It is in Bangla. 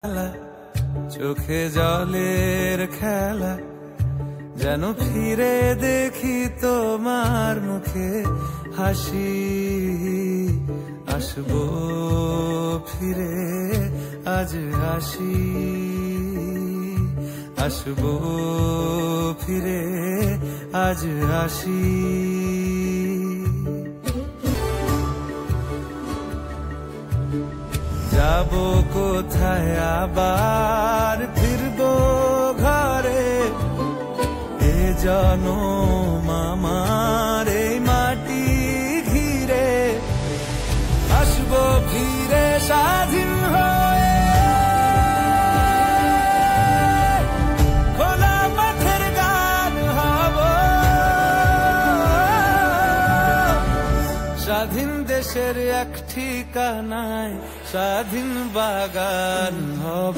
খেলা, চোখে জলের খেলা, যেন ফিরে দেখি তোমার মুখে হাসি। আসবো ফিরে আজ আসি, আসবো ফিরে আজ আসি। যাবো কোথায় আবার ফিরবো ঘরে, এ জনম আমার এই মাটি ঘিরে। আসবো ফিরে স্বাধীন হয়ে, খোলা মাঠের গান হব, স্বাধীন দেশের এক ঠিকানায় স্বাধীন বাগান হব।